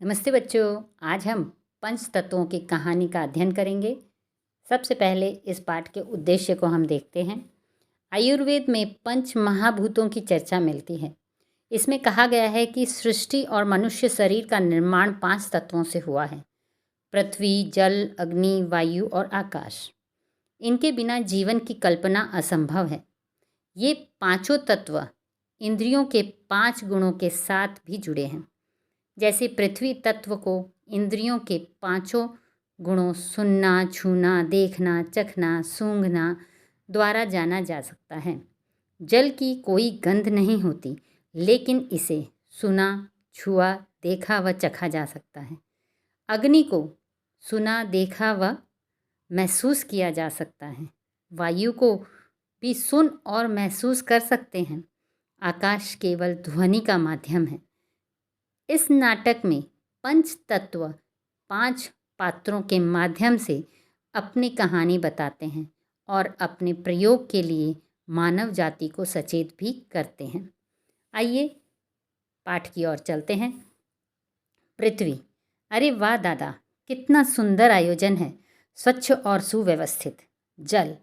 नमस्ते बच्चों। आज हम पंच तत्वों की कहानी का अध्ययन करेंगे। सबसे पहले इस पाठ के उद्देश्य को हम देखते हैं। आयुर्वेद में पंच महाभूतों की चर्चा मिलती है। इसमें कहा गया है कि सृष्टि और मनुष्य शरीर का निर्माण 5 तत्वों से हुआ है: पृथ्वी, जल, अग्नि, वायु और आकाश। इनके बिना जीवन की कल्पना असंभव है। ये पांचों तत्व इंद्रियों के 5 गुणों के साथ भी जुड़े हैं। जैसे पृथ्वी तत्व को इंद्रियों के 5 गुणों सुनना, छूना, देखना, चखना, सूंघना द्वारा जाना जा सकता है। जल की कोई गंध नहीं होती, लेकिन इसे सुना, छुआ, देखा व चखा जा सकता है। अग्नि को सुना, देखा व महसूस किया जा सकता है। वायु को भी सुन और महसूस कर सकते हैं। आकाश केवल ध्वनि का माध्यम है। इस नाटक में पंच तत्व 5 पात्रों के माध्यम से अपनी कहानी बताते हैं और अपने प्रयोग के लिए मानव जाति को सचेत भी करते हैं। आइए पाठ की ओर चलते हैं। पृथ्वी। अरे वाह दादा, कितना सुंदर आयोजन है, स्वच्छ और सुव्यवस्थित। जल।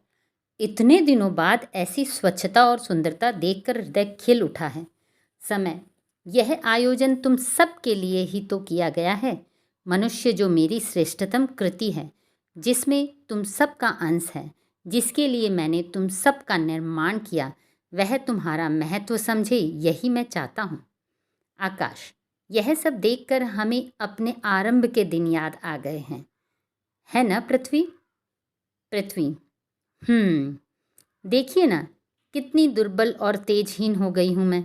इतने दिनों बाद ऐसी स्वच्छता और सुंदरता देखकर हृदय खिल उठा है। समय। यह आयोजन तुम सब के लिए ही तो किया गया है। मनुष्य जो मेरी श्रेष्ठतम कृति है, जिसमें तुम सब का अंश है, जिसके लिए मैंने तुम सब का निर्माण किया, वह तुम्हारा महत्व समझे, यही मैं चाहता हूँ। आकाश। यह सब देखकर हमें अपने आरंभ के दिन याद आ गए हैं, है ना पृथ्वी? पृथ्वी। देखिए ना, कितनी दुर्बल और तेजहीन हो गई हूँ मैं।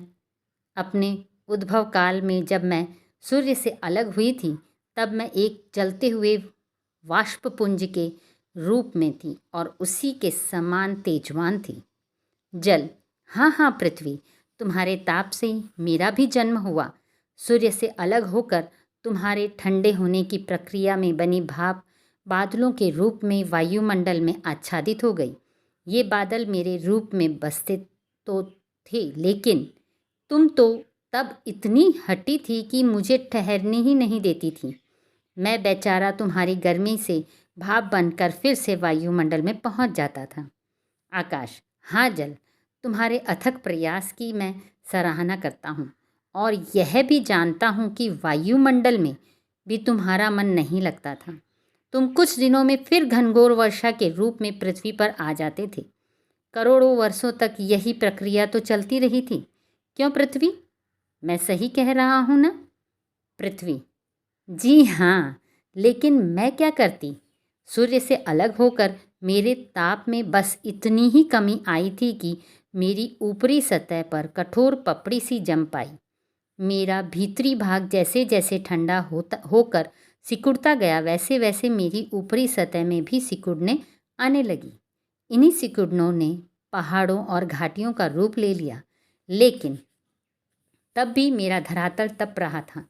अपने उद्भव काल में जब मैं सूर्य से अलग हुई थी, तब मैं एक जलते हुए वाष्पपुंज के रूप में थी और उसी के समान तेजवान थी। जल। हाँ पृथ्वी, तुम्हारे ताप से मेरा भी जन्म हुआ। सूर्य से अलग होकर तुम्हारे ठंडे होने की प्रक्रिया में बनी भाप बादलों के रूप में वायुमंडल में आच्छादित हो गई। ये बादल मेरे रूप में बसते तो थे, लेकिन तुम तो तब इतनी हटी थी कि मुझे ठहरने ही नहीं देती थी। मैं बेचारा तुम्हारी गर्मी से भाप बनकर फिर से वायुमंडल में पहुंच जाता था। आकाश। हाँ जल, तुम्हारे अथक प्रयास की मैं सराहना करता हूँ और यह भी जानता हूँ कि वायुमंडल में भी तुम्हारा मन नहीं लगता था। तुम कुछ दिनों में फिर घनघोर वर्षा के रूप में पृथ्वी पर आ जाते थे। करोड़ों वर्षों तक यही प्रक्रिया तो चलती रही थी। क्यों पृथ्वी? मैं सही कह रहा हूँ ना? पृथ्वी। जी हाँ, लेकिन मैं क्या करती? सूर्य से अलग होकर मेरे ताप में बस इतनी ही कमी आई थी कि मेरी ऊपरी सतह पर कठोर पपड़ी सी जम पाई। मेरा भीतरी भाग जैसे जैसे ठंडा होकर सिकुड़ता गया, वैसे वैसे मेरी ऊपरी सतह में भी सिकुड़ने आने लगी। इन्हीं सिकुड़नों ने पहाड़ों और घाटियों का रूप ले लिया, लेकिन तब भी मेरा धरातल तप रहा था,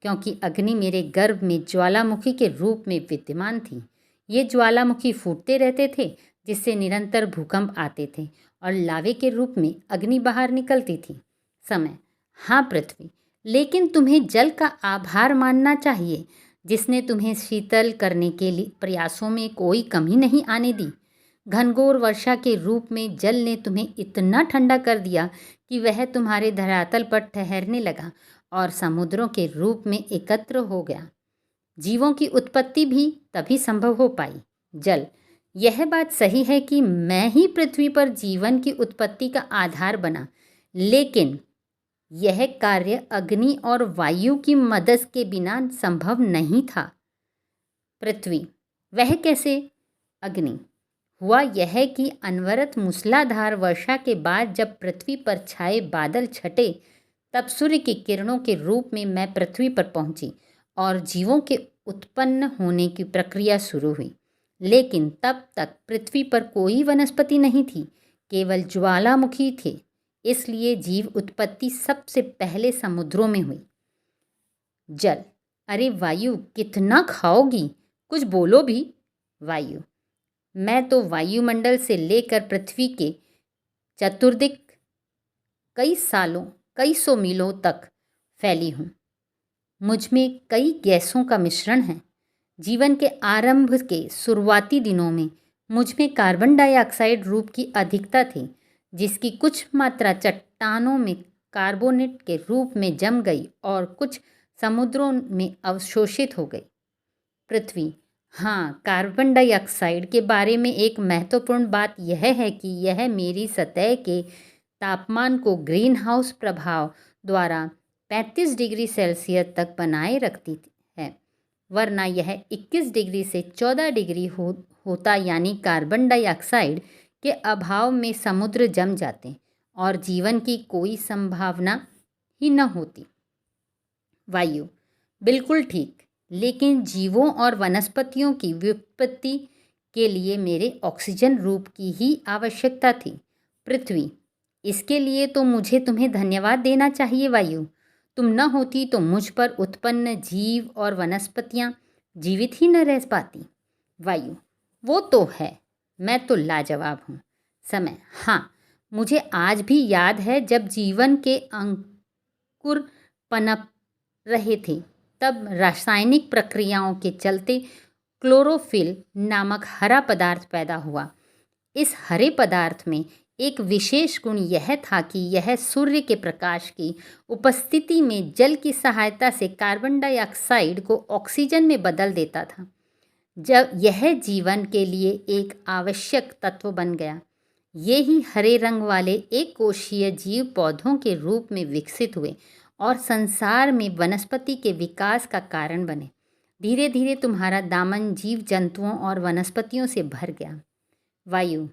क्योंकि अग्नि मेरे गर्भ में ज्वालामुखी के रूप में विद्यमान थी। ये ज्वालामुखी फूटते रहते थे, जिससे निरंतर भूकंप आते थे और लावे के रूप में अग्नि बाहर निकलती थी। समय। हाँ पृथ्वी, लेकिन तुम्हें जल का आभार मानना चाहिए, जिसने तुम्हें शीतल करने के लिए प्रयासों में कोई कमी नहीं आने दी। घनघोर वर्षा के रूप में जल ने तुम्हें इतना ठंडा कर दिया कि वह तुम्हारे धरातल पर ठहरने लगा और समुद्रों के रूप में एकत्र हो गया। जीवों की उत्पत्ति भी तभी संभव हो पाई। जल। यह बात सही है कि मैं ही पृथ्वी पर जीवन की उत्पत्ति का आधार बना, लेकिन यह कार्य अग्नि और वायु की मदद के बिना संभव नहीं था। पृथ्वी। वह कैसे? अग्नि। हुआ यह कि अनवरत मूसलाधार वर्षा के बाद जब पृथ्वी पर छाए बादल छटे, तब सूर्य की किरणों के रूप में मैं पृथ्वी पर पहुंची और जीवों के उत्पन्न होने की प्रक्रिया शुरू हुई। लेकिन तब तक पृथ्वी पर कोई वनस्पति नहीं थी, केवल ज्वालामुखी थे। इसलिए जीव उत्पत्ति सबसे पहले समुद्रों में हुई। जल। अरे वायु, कितना खाओगी? कुछ बोलो भी। वायु। मैं तो वायुमंडल से लेकर पृथ्वी के चतुर्दिक कई सौ मीलों तक फैली हूँ। मुझ में कई गैसों का मिश्रण है। जीवन के आरंभ के शुरुआती दिनों में मुझ में कार्बन डाइऑक्साइड रूप की अधिकता थी, जिसकी कुछ मात्रा चट्टानों में कार्बोनेट के रूप में जम गई और कुछ समुद्रों में अवशोषित हो गई। पृथ्वी। हाँ, कार्बन डाइऑक्साइड के बारे में एक महत्वपूर्ण बात यह है कि यह मेरी सतह के तापमान को ग्रीन हाउस प्रभाव द्वारा 35 डिग्री सेल्सियस तक बनाए रखती है, वरना यह 21 डिग्री से 14 डिग्री होता, यानी कार्बन डाइऑक्साइड के अभाव में समुद्र जम जाते और जीवन की कोई संभावना ही न होती। वायु। बिल्कुल ठीक, लेकिन जीवों और वनस्पतियों की व्युत्पत्ति के लिए मेरे ऑक्सीजन रूप की ही आवश्यकता थी। पृथ्वी। इसके लिए तो मुझे तुम्हें धन्यवाद देना चाहिए वायु। तुम न होती तो मुझ पर उत्पन्न जीव और वनस्पतियाँ जीवित ही न रह पाती। वायु। वो तो है, मैं तो लाजवाब हूँ। समय। हाँ, मुझे आज भी याद है जब जीवन के अंकुर पनप रहे थे, तब रासायनिक प्रक्रियाओं के चलते क्लोरोफिल नामक हरा पदार्थ पैदा हुआ। इस हरे पदार्थ में एक विशेष गुण यह था कि यह सूर्य के प्रकाश की उपस्थिति में जल की सहायता से कार्बन डाइऑक्साइड को ऑक्सीजन में बदल देता था। जब यह जीवन के लिए एक आवश्यक तत्व बन गया, ये ही हरे रंग वाले एक कोशीय जीव पौधों के रूप में विकसित हुए और संसार में वनस्पति के विकास का कारण बने। धीरे धीरे तुम्हारा दामन जीव जंतुओं और वनस्पतियों से भर गया। वायु।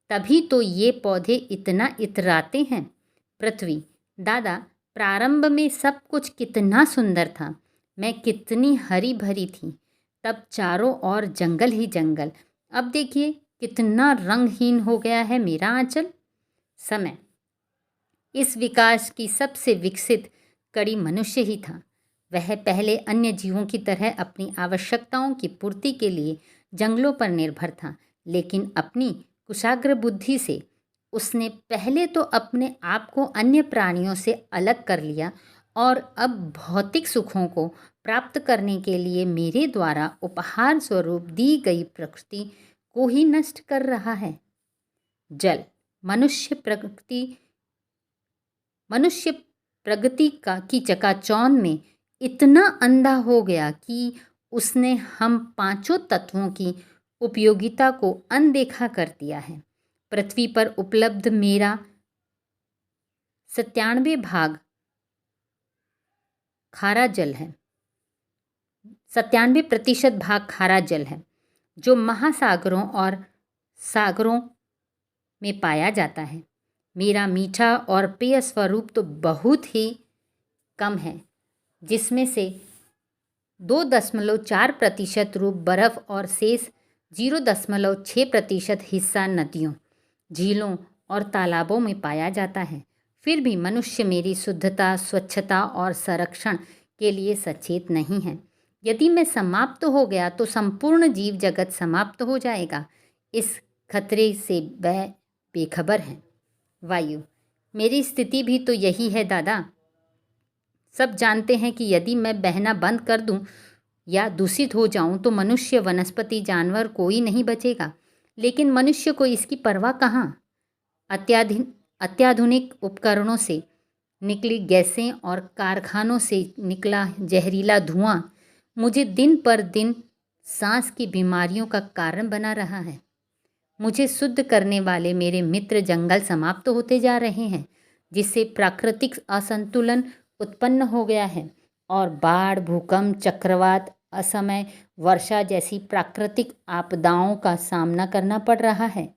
तभी तो ये पौधे इतना इतराते हैं। पृथ्वी। दादा, प्रारंभ में सब कुछ कितना सुंदर था, मैं कितनी हरी भरी थी, तब चारों ओर जंगल ही जंगल। अब देखिए कितना रंगहीन हो गया है मेरा आंचल। समय। इस विकास की सबसे विकसित कड़ी मनुष्य ही था। वह पहले अन्य जीवों की तरह अपनी आवश्यकताओं की पूर्ति के लिए जंगलों पर निर्भर था, लेकिन अपनी कुशाग्र बुद्धि से उसने पहले तो अपने आप को अन्य प्राणियों से अलग कर लिया और अब भौतिक सुखों को प्राप्त करने के लिए मेरे द्वारा उपहार स्वरूप दी गई प्रकृति को ही नष्ट कर रहा है। जल। मनुष्य प्रगति की चकाचौंध में इतना अंधा हो गया कि उसने हम पांचों तत्वों की उपयोगिता को अनदेखा कर दिया है। पृथ्वी पर उपलब्ध मेरा 97% खारा जल है। 97% भाग खारा जल है, जो महासागरों और सागरों में पाया जाता है। मेरा मीठा और पेय स्वरूप तो बहुत ही कम है, जिसमें से 2.4% रूप बर्फ और शेष 0.6% हिस्सा नदियों, झीलों और तालाबों में पाया जाता है। फिर भी मनुष्य मेरी शुद्धता, स्वच्छता और संरक्षण के लिए सचेत नहीं है। यदि मैं समाप्त हो गया तो संपूर्ण जीव जगत समाप्त हो जाएगा। इस खतरे से वह बेखबर है। वायु। मेरी स्थिति भी तो यही है दादा। सब जानते हैं कि यदि मैं बहना बंद कर दूं या दूषित हो जाऊं तो मनुष्य, वनस्पति, जानवर कोई नहीं बचेगा। लेकिन मनुष्य को इसकी परवाह कहाँ। अत्याधुनिक उपकरणों से निकली गैसें और कारखानों से निकला जहरीला धुआं मुझे दिन पर दिन सांस की बीमारियों का कारण बना रहा है। मुझे शुद्ध करने वाले मेरे मित्र जंगल समाप्त होते जा रहे हैं, जिससे प्राकृतिक असंतुलन उत्पन्न हो गया है और बाढ़, भूकंप, चक्रवात, असमय वर्षा जैसी प्राकृतिक आपदाओं का सामना करना पड़ रहा है।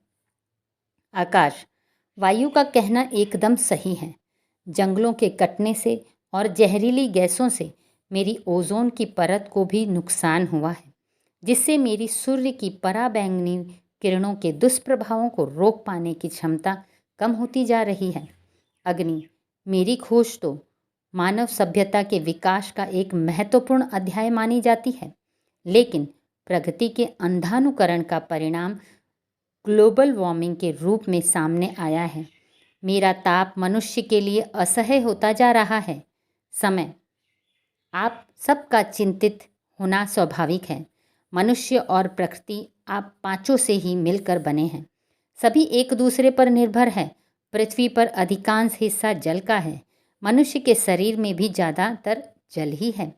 आकाश। वायु का कहना एकदम सही है। जंगलों के कटने से और जहरीली गैसों से मेरी ओजोन की परत को भी नुकसान हुआ है, जिससे मेरी सूर्य की पराबैंगनी किरणों के दुष्प्रभावों को रोक पाने की क्षमता कम होती जा रही है। अग्नि। मेरी खोज तो मानव सभ्यता के विकास का एक महत्वपूर्ण अध्याय मानी जाती है, लेकिन प्रगति के अंधानुकरण का परिणाम ग्लोबल वार्मिंग के रूप में सामने आया है। मेरा ताप मनुष्य के लिए असह्य होता जा रहा है। समय। आप सबका चिंतित होना स्वाभाविक है। मनुष्य और प्रकृति आप पांचों से ही मिलकर बने हैं। सभी एक दूसरे पर निर्भर है। पृथ्वी पर अधिकांश हिस्सा जल का है। मनुष्य के शरीर में भी ज़्यादातर जल ही है।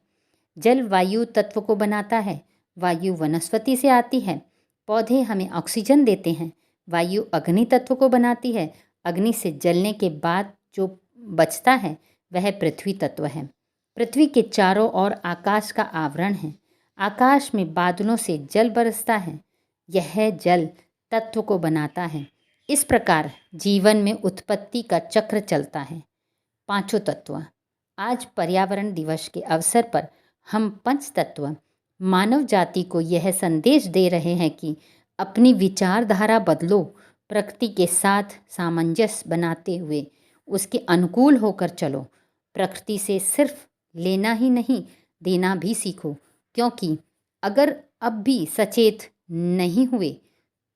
जल वायु तत्व को बनाता है। वायु वनस्पति से आती है। पौधे हमें ऑक्सीजन देते हैं। वायु अग्नि तत्व को बनाती है। अग्नि से जलने के बाद जो बचता है वह पृथ्वी तत्व है। पृथ्वी के चारों ओर आकाश का आवरण है। आकाश में बादलों से जल बरसता है। यह जल तत्व को बनाता है। इस प्रकार जीवन में उत्पत्ति का चक्र चलता है। पांचों तत्व। आज पर्यावरण दिवस के अवसर पर हम पंच तत्व मानव जाति को यह संदेश दे रहे हैं कि अपनी विचारधारा बदलो। प्रकृति के साथ सामंजस्य बनाते हुए उसके अनुकूल होकर चलो। प्रकृति से सिर्फ लेना ही नहीं, देना भी सीखो, क्योंकि अगर अब भी सचेत नहीं हुए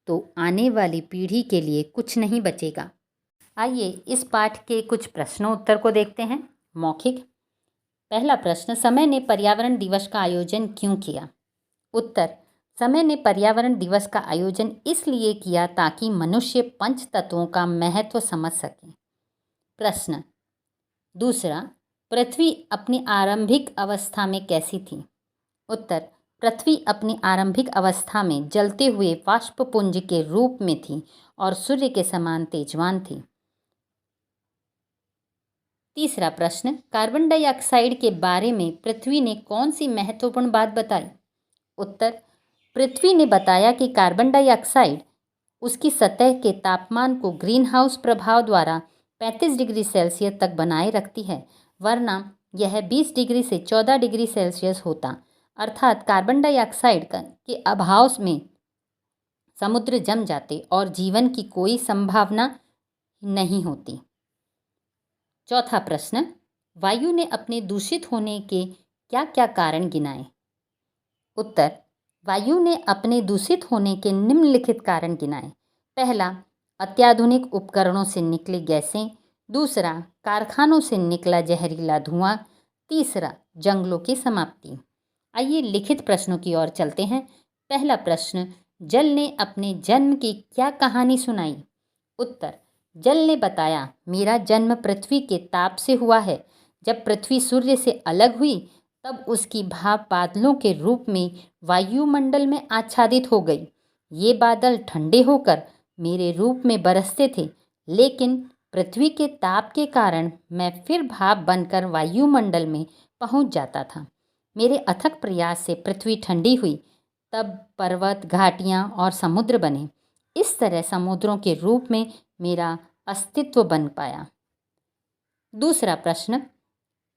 तो आने वाली पीढ़ी के लिए कुछ नहीं बचेगा। आइए इस पाठ के कुछ प्रश्नों उत्तर को देखते हैं। मौखिक। पहला प्रश्न, समय ने पर्यावरण दिवस का आयोजन क्यों किया? उत्तर, समय ने पर्यावरण दिवस का आयोजन इसलिए किया ताकि मनुष्य पंच तत्वों का महत्व समझ सके। प्रश्न दूसरा, पृथ्वी अपनी आरंभिक अवस्था में कैसी थी? उत्तर, पृथ्वी अपनी आरंभिक अवस्था में जलते हुए वाष्पपुंज के रूप में थी और सूर्य के समान तेजवान थी। तीसरा प्रश्न, कार्बन डाइऑक्साइड के बारे में पृथ्वी ने कौन सी महत्वपूर्ण बात बताई? उत्तर, पृथ्वी ने बताया कि कार्बन डाइऑक्साइड उसकी सतह के तापमान को ग्रीन हाउस प्रभाव द्वारा 35 डिग्री सेल्सियस तक बनाए रखती है, वरना यह 20 डिग्री से 14 डिग्री सेल्सियस होता। अर्थात कार्बन डाइऑक्साइड के अभाव में समुद्र जम जाते और जीवन की कोई संभावना नहीं होती। चौथा प्रश्न, वायु ने अपने दूषित होने के क्या क्या कारण गिनाए? उत्तर, वायु ने अपने दूषित होने के निम्नलिखित कारण गिनाए। पहला, अत्याधुनिक उपकरणों से निकली गैसें। दूसरा, कारखानों से निकला जहरीला धुआं। तीसरा, जंगलों की समाप्ति। आइए लिखित प्रश्नों की ओर चलते हैं। पहला प्रश्न, जल ने अपने जन्म की क्या कहानी सुनाई? उत्तर, जल ने बताया, मेरा जन्म पृथ्वी के ताप से हुआ है। जब पृथ्वी सूर्य से अलग हुई तब उसकी भाप बादलों के रूप में वायुमंडल में आच्छादित हो गई। ये बादल ठंडे होकर मेरे रूप में बरसते थे, लेकिन पृथ्वी के ताप के कारण मैं फिर भाप बनकर वायुमंडल में पहुंच जाता था। मेरे अथक प्रयास से पृथ्वी ठंडी हुई, तब पर्वत, घाटियाँ और समुद्र बने। इस तरह समुद्रों के रूप में मेरा अस्तित्व बन पाया। दूसरा प्रश्न,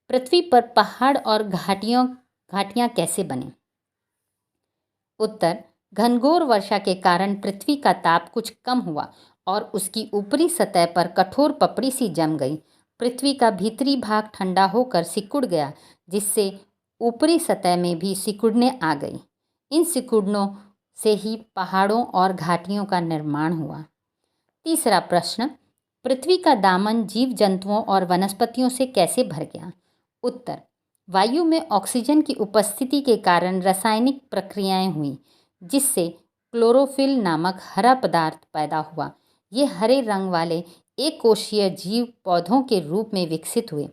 पृथ्वी पर पहाड़ और घाटियाँ कैसे बने? उत्तर, घनघोर वर्षा के कारण पृथ्वी का ताप कुछ कम हुआ और उसकी ऊपरी सतह पर कठोर पपड़ी सी जम गई। पृथ्वी का भीतरी भाग ठंडा होकर सिकुड़ गया, जिससे ऊपरी सतह में भी सिकुड़ने आ गई। इन सिकुड़नों से ही पहाड़ों और घाटियों का निर्माण हुआ। तीसरा प्रश्न, पृथ्वी का दामन जीव जंतुओं और वनस्पतियों से कैसे भर गया? उत्तर, वायु में ऑक्सीजन की उपस्थिति के कारण रासायनिक प्रक्रियाएं हुई, जिससे क्लोरोफिल नामक हरा पदार्थ पैदा हुआ। ये हरे रंग वाले एक कोशीय जीव पौधों के रूप में विकसित हुए।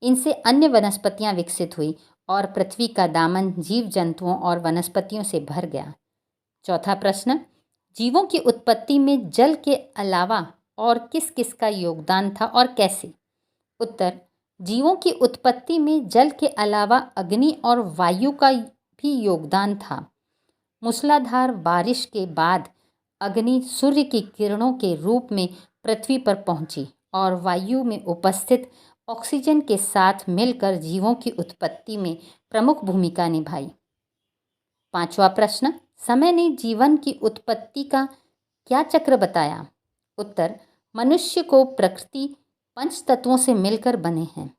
इनसे अन्य वनस्पतियां विकसित हुई और पृथ्वी का दामन जीव जंतुओं और वनस्पतियों से भर गया। चौथा प्रश्न, जीवों की उत्पत्ति में जल के अलावा और किस किस का योगदान था और कैसे? उत्तर, जीवों की उत्पत्ति में जल के अलावा अग्नि और वायु का भी योगदान था। मूसलाधार बारिश के बाद अग्नि सूर्य की किरणों के रूप में पृथ्वी पर पहुंची और वायु में उपस्थित ऑक्सीजन के साथ मिलकर जीवों की उत्पत्ति में प्रमुख भूमिका निभाई। पांचवा प्रश्न, समय ने जीवन की उत्पत्ति का क्या चक्र बताया? उत्तर, मनुष्य को प्रकृति पंच तत्वों से मिलकर बने हैं।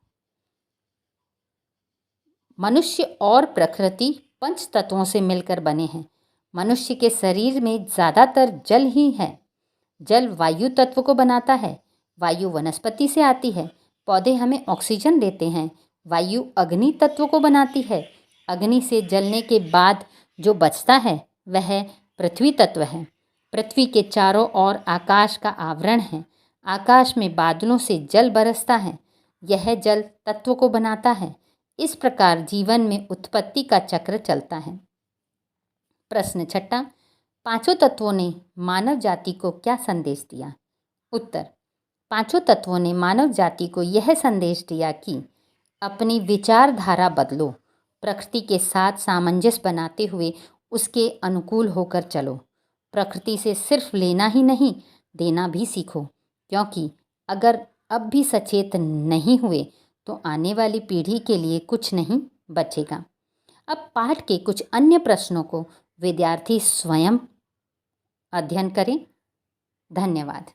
मनुष्य और प्रकृति पंच तत्वों से मिलकर बने हैं। मनुष्य के शरीर में ज़्यादातर जल ही है। जल वायु तत्व को बनाता है। वायु वनस्पति से आती है। पौधे हमें ऑक्सीजन देते हैं। वायु अग्नि तत्व को बनाती है। अग्नि से जलने के बाद जो बचता है वह पृथ्वी तत्व है। पृथ्वी के चारों ओर आकाश का आवरण है। आकाश में बादलों से जल बरसता है। यह जल तत्व को बनाता है। इस प्रकार जीवन में उत्पत्ति का चक्र चलता है। प्रश्न छठा, पांचों तत्वों ने मानव जाति को क्या संदेश दिया? उत्तर, पांचों तत्वों ने मानव जाति को यह संदेश दिया कि अपनी विचारधारा बदलो, प्रकृति के साथ सामंजस्य बनाते हुए उसके अनुकूल होकर चलो। प्रकृति से सिर्फ लेना ही नहीं, देना भी सीखो, क्योंकि अगर अब भी सचेत नहीं हुए तो आने वाली पीढ़ी के लिए कुछ नहीं बचेगा। अब पाठ के कुछ अन्य प्रश्नों को विद्यार्थी स्वयं अध्ययन करें। धन्यवाद।